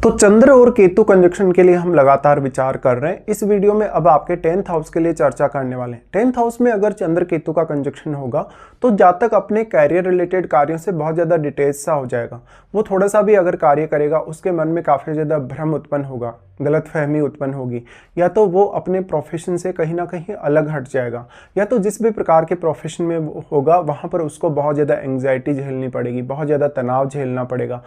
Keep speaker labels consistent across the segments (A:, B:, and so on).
A: तो चंद्र और केतु कंजक्शन के लिए हम लगातार विचार कर रहे हैं। इस वीडियो में अब आपके 10th हाउस के लिए चर्चा करने वाले हैं। 10th हाउस में अगर चंद्र केतु का कंजक्शन होगा तो जातक अपने कैरियर रिलेटेड कार्यों से बहुत ज़्यादा डिटेच सा हो जाएगा। वो थोड़ा सा भी अगर कार्य करेगा उसके मन में काफ़ी ज़्यादा भ्रम उत्पन्न होगा, गलतफहमी उत्पन्न होगी, या तो वो अपने प्रोफेशन से कहीं ना कहीं अलग हट जाएगा, या तो जिस भी प्रकार के प्रोफेशन में वो होगा वहाँ पर उसको बहुत ज़्यादा एंग्जाइटी झेलनी पड़ेगी, बहुत ज़्यादा तनाव झेलना पड़ेगा।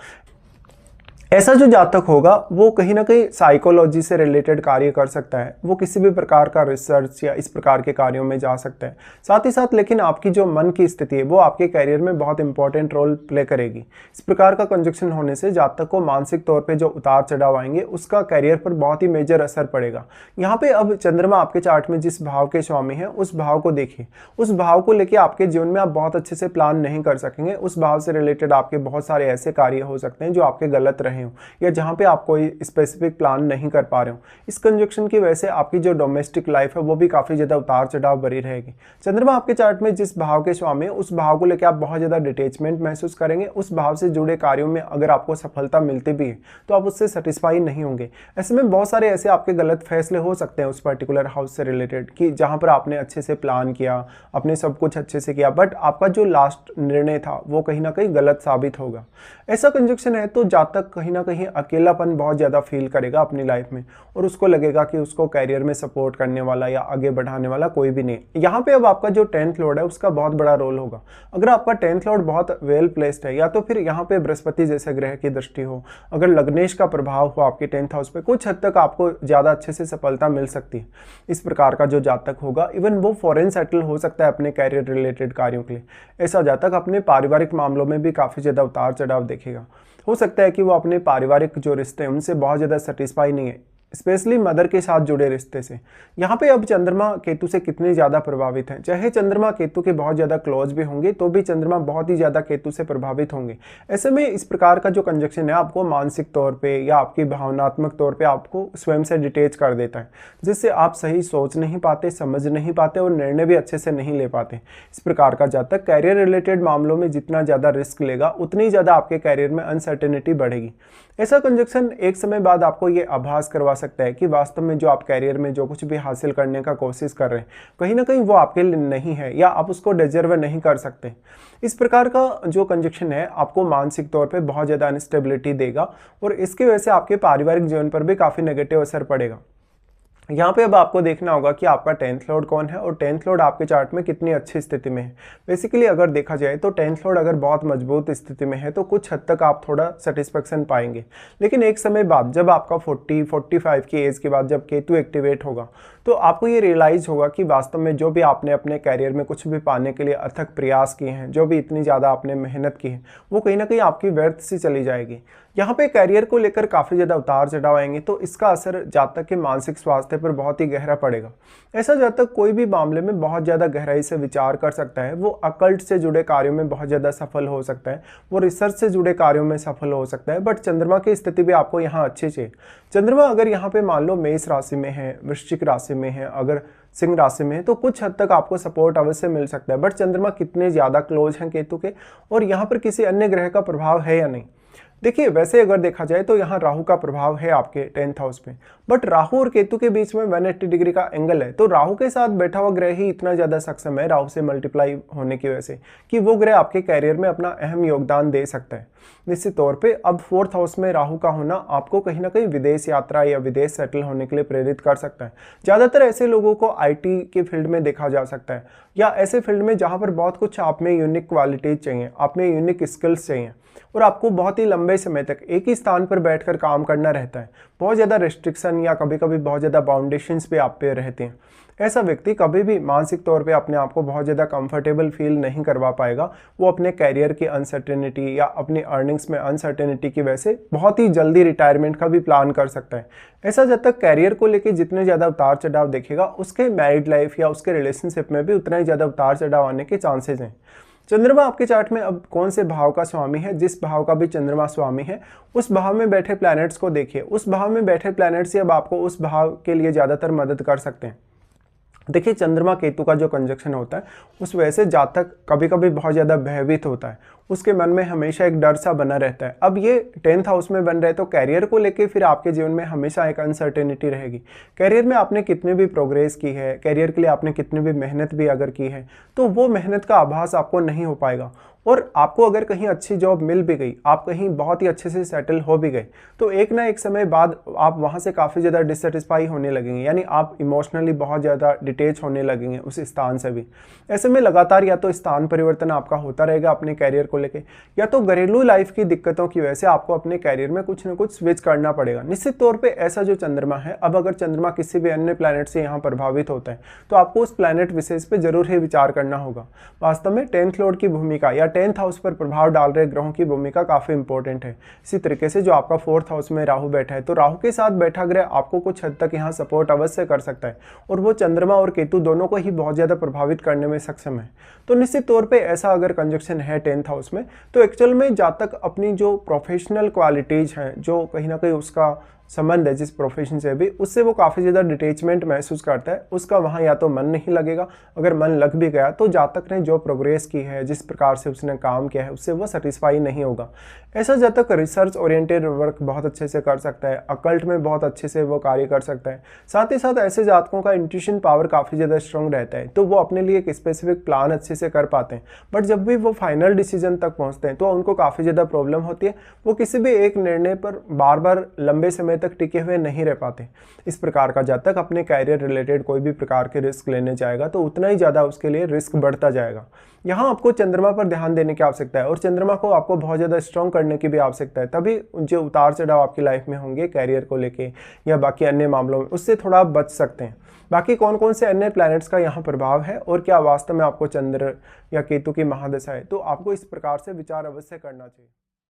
A: ऐसा जो जातक होगा वो कहीं ना कहीं साइकोलॉजी से रिलेटेड कार्य कर सकता है, वो किसी भी प्रकार का रिसर्च या इस प्रकार के कार्यों में जा सकता है। साथ ही साथ लेकिन आपकी जो मन की स्थिति है वो आपके कैरियर में बहुत इंपॉर्टेंट रोल प्ले करेगी। इस प्रकार का कंजक्शन होने से जातक को मानसिक तौर पे जो उतार चढ़ाव आएंगे उसका कैरियर पर बहुत ही मेजर असर पड़ेगा। यहाँ पे अब चंद्रमा आपके चार्ट में जिस भाव के स्वामी है उस भाव को देखिए, उस भाव को लेके आपके जीवन में आप बहुत अच्छे से प्लान नहीं कर सकेंगे। उस भाव से रिलेटेड आपके बहुत सारे ऐसे कार्य हो सकते हैं जो आपके गलत रहे हो या जहां पे आप कोई स्पेसिफिक प्लान नहीं कर पा रहे हो। इस कंजक्शन की वजह से आपकी जो डोमेस्टिक लाइफ है वो भी काफी ज्यादा उतार चढ़ाव भरी रहेगी। चंद्रमा आपके चार्ट में जिस भाव के स्वामी है उस भाव को लेकर आप बहुत ज्यादा डिटेचमेंट महसूस करेंगे। उस भाव से जुड़े कार्यों में अगर आपको सफलता मिलती भी है तो आप उससे सेटिस्फाई नहीं होंगे। ऐसे में बहुत सारे ऐसे आपके गलत फैसले हो सकते हैं उस पर्टिकुलर हाउस से रिलेटेड कि जहां पर आपने अच्छे से प्लान किया, आपने सब कुछ अच्छे से किया, बट आपका जो लास्ट निर्णय था वो कहीं ना कहीं गलत साबित होगा। ऐसा कंजक्शन है तो जातक कहीं ना कहीं अकेलापन बहुत ज़्यादा फील करेगा अपनी लाइफ में और उसको लगेगा कि उसको कैरियर में सपोर्ट करने वाला या आगे बढ़ाने वाला कोई भी नहीं। यहाँ पे अब आपका जो 10th लॉर्ड है उसका बहुत बड़ा रोल होगा। अगर आपका 10th लॉर्ड बहुत वेल प्लेस्ड है या तो फिर यहाँ पे बृहस्पति जैसे ग्रह की दृष्टि हो, अगर लग्नेश का प्रभाव हो आपके 10th हाउस पे, कुछ हद तक आपको ज़्यादा अच्छे से सफलता मिल सकती है। इस प्रकार का जो जातक होगा इवन वो फॉरेन सेटल हो सकता है अपने कैरियर रिलेटेड कार्यों के लिए। ऐसा जातक अपने पारिवारिक मामलों में भी काफ़ी ज़्यादा उतार चढ़ाव देखेगा। हो सकता है कि वो अपने पारिवारिक जो रिश्ते हैं उनसे बहुत ज़्यादा सेटिस्फाई नहीं है, स्पेशली मदर के साथ जुड़े रिश्ते से। यहाँ पे अब चंद्रमा केतु से कितने ज़्यादा प्रभावित हैं, चाहे चंद्रमा केतु के बहुत ज़्यादा क्लोज भी होंगे तो भी चंद्रमा बहुत ही ज़्यादा केतु से प्रभावित होंगे। ऐसे में इस प्रकार का जो कंजक्शन है आपको मानसिक तौर पे या आपकी भावनात्मक तौर पे आपको स्वयं से डिटेच कर देता है, जिससे आप सही सोच नहीं पाते, समझ नहीं पाते और निर्णय भी अच्छे से नहीं ले पाते। इस प्रकार का जातक कैरियर रिलेटेड मामलों में जितना ज़्यादा रिस्क लेगा उतनी ज़्यादा आपके कैरियर में अनसर्टेनिटी बढ़ेगी। ऐसा कंजक्शन एक समय बाद आपको ये आभास करवा सकता है कि वास्तव में जो आप कैरियर में जो कुछ भी हासिल करने का कोशिश कर रहे हैं कहीं ना कहीं वो आपके लिए नहीं है या आप उसको डिजर्व नहीं कर सकते। इस प्रकार का जो कंजक्शन है आपको मानसिक तौर पे बहुत ज़्यादा अनस्टेबिलिटी देगा और इसकी वजह से आपके पारिवारिक जीवन पर भी काफ़ी नेगेटिव असर पड़ेगा। यहाँ पे अब आपको देखना होगा कि आपका 10th लॉर्ड कौन है और 10th लॉर्ड आपके चार्ट में कितनी अच्छी स्थिति में है। बेसिकली अगर देखा जाए तो 10th लॉर्ड अगर बहुत मजबूत स्थिति में है तो कुछ हद तक आप थोड़ा सेटिस्फेक्शन पाएंगे, लेकिन एक समय बाद जब आपका 40-45 की एज के बाद जब केतु एक्टिवेट होगा तो आपको ये रियलाइज होगा कि वास्तव में जो भी आपने अपने कैरियर में कुछ भी पाने के लिए अथक प्रयास किए हैं, जो भी इतनी ज़्यादा आपने मेहनत की है, वो कहीं ना कहीं आपकी व्यर्थ सी चली जाएगी। यहाँ पे कैरियर को लेकर काफ़ी ज़्यादा उतार चढ़ाव आएंगे तो इसका असर जातक के मानसिक स्वास्थ्य पर बहुत ही गहरा पड़ेगा। ऐसा जातक कोई भी मामले में बहुत ज़्यादा गहराई से विचार कर सकता है, वो अकल्ट से जुड़े कार्यों में बहुत ज़्यादा सफल हो सकता है, वो रिसर्च से जुड़े कार्यों में सफल हो सकता है। बट चंद्रमा की स्थिति भी आपको यहाँ अच्छी चाहिए। चंद्रमा अगर यहाँ पे मान लो मेष राशि में है, वृश्चिक राशि में है, अगर सिंह राशि में है तो कुछ हद तक आपको सपोर्ट अवश्य मिल सकता है। बट चंद्रमा कितने ज़्यादा क्लोज हैं केतु के और यहाँ पर किसी अन्य ग्रह का प्रभाव है या नहीं। देखिए वैसे अगर देखा जाए तो यहाँ राहु का प्रभाव है आपके 10th हाउस पे, बट राहु और केतु के बीच में 180 डिग्री का एंगल है, तो राहु के साथ बैठा हुआ ग्रह ही इतना ज़्यादा सक्षम है राहु से मल्टीप्लाई होने की वजह से कि वो ग्रह आपके कैरियर में अपना अहम योगदान दे सकता है। निश्चित तौर पे अब 4th हाउस में राहु का होना आपको कहीं ना कहीं विदेश यात्रा या विदेश सेटल होने के लिए प्रेरित कर सकता है। ज़्यादातर ऐसे लोगों को आईटी के फील्ड में देखा जा सकता है या ऐसे फील्ड में जहाँ पर बहुत कुछ आप में यूनिक क्वालिटीज चाहिए, आप में यूनिक स्किल्स चाहिए और आपको बहुत ही लंबे समय तक एक ही स्थान पर बैठकर काम करना रहता है। बहुत ज़्यादा रेस्ट्रिक्शन या कभी कभी बहुत ज़्यादा बाउंडेशंस पे आप पे रहते हैं। ऐसा व्यक्ति कभी भी मानसिक तौर पे अपने आप को बहुत ज़्यादा कंफर्टेबल फील नहीं करवा पाएगा। वो अपने कैरियर की अनसर्टेनिटी या अपनी अर्निंग्स में अनसर्टेनिटी की वजह से बहुत ही जल्दी रिटायरमेंट का भी प्लान कर सकता है। ऐसा जब तक कैरियर को लेकर जितने ज़्यादा उतार चढ़ाव देखेगा उसके मैरिड लाइफ या उसके रिलेशनशिप में भी उतना ही ज़्यादा उतार चढ़ाव आने के चांसेज हैं। चंद्रमा आपके चार्ट में अब कौन से भाव का स्वामी है, जिस भाव का भी चंद्रमा स्वामी है उस भाव में बैठे प्लैनेट्स को देखिए। उस भाव में बैठे प्लैनेट्स ही अब आपको उस भाव के लिए ज़्यादातर मदद कर सकते हैं। देखिए, चंद्रमा केतु का जो कंजक्शन होता है उस वजह से जातक कभी कभी बहुत ज़्यादा भयभीत होता है, उसके मन में हमेशा एक डर सा बना रहता है। अब ये 10th हाउस में बन रहे तो कैरियर को लेके फिर आपके जीवन में हमेशा एक अनसर्टेनिटी रहेगी। कैरियर में आपने कितनी भी प्रोग्रेस की है, कैरियर के लिए आपने कितनी भी मेहनत भी अगर की है, तो वो मेहनत का आभास आपको नहीं हो पाएगा। और आपको अगर कहीं अच्छी जॉब मिल भी गई, आप कहीं बहुत ही अच्छे से सेटल हो भी गए, तो एक ना एक समय बाद आप वहाँ से काफ़ी ज़्यादा डिससेटिस्फाई होने लगेंगे, यानी आप इमोशनली बहुत ज़्यादा डिटेच होने लगेंगे उस स्थान से भी। ऐसे में लगातार या तो स्थान परिवर्तन आपका होता रहेगा अपने कैरियर को लेके, या तो घरेलू लाइफ की दिक्कतों की वजह से आपको अपने कैरियर में कुछ ना कुछ स्विच करना पड़ेगा। निश्चित तौर पर ऐसा जो चंद्रमा है, अब अगर चंद्रमा किसी भी अन्य प्लैनेट से यहाँ प्रभावित होता है तो आपको उस प्लैनेट विशेष पर जरूर ही विचार करना होगा। वास्तव में 10th लॉर्ड की भूमिका या 10th हाउस पर प्रभाव डाल रहे ग्रहों की भूमिका काफी इंपॉर्टेंट है। इसी तरीके से जो आपका 4th हाउस में राहु बैठा है, तो राहु के साथ बैठा ग्रह आपको कुछ हद तक यहाँ सपोर्ट अवश्य कर सकता है, और वो चंद्रमा और केतु दोनों को ही बहुत ज्यादा प्रभावित करने में सक्षम है। तो निश्चित तौर पे ऐसा अगर कंजक्शन है 10th हाउस में, तो एक्चुअल में जातक अपनी जो प्रोफेशनल क्वालिटीज हैं, जो कहीं ना कहीं उसका संबंध है जिस प्रोफेशन से भी, उससे वो काफ़ी ज़्यादा डिटेचमेंट महसूस करता है। उसका वहाँ या तो मन नहीं लगेगा, अगर मन लग भी गया तो जातक ने जो प्रोग्रेस की है, जिस प्रकार से उसने काम किया है, उससे वो सेटिस्फाई नहीं होगा। ऐसा जातक रिसर्च ओरिएंटेड वर्क बहुत अच्छे से कर सकता है, अकल्ट में बहुत अच्छे से वो कार्य कर सकता है। साथ ही साथ ऐसे जातकों का इंट्यूशन पावर काफ़ी ज़्यादा स्ट्रॉन्ग रहता है, तो वो अपने लिए एक स्पेसिफिक प्लान अच्छे से कर पाते हैं। बट जब भी वो फाइनल डिसीजन तक पहुँचते हैं तो उनको काफ़ी ज़्यादा प्रॉब्लम होती है, वो किसी भी एक निर्णय पर बार बार लंबे समय तक टिके हुए नहीं रह पाते। इस प्रकार का जातक अपने कैरियर रिलेटेड कोई भी प्रकार के रिस्क लेने जाएगा तो उतना ही ज़्यादा उसके लिए रिस्क बढ़ता जाएगा। यहाँ आपको चंद्रमा पर ध्यान देने की आवश्यकता है, और चंद्रमा को आपको बहुत ज़्यादा स्ट्रॉन्ग करने की भी आवश्यकता है, तभी जो उतार चढ़ाव आपकी लाइफ में होंगे कैरियर को लेके या बाकी अन्य मामलों में, उससे थोड़ा आप बच सकते हैं। बाकी कौन कौन से अन्य प्लैनेट्स का यहाँ प्रभाव है और क्या वास्तव में आपको चंद्र या केतु की महादशा है, तो आपको इस प्रकार से विचार अवश्य करना चाहिए।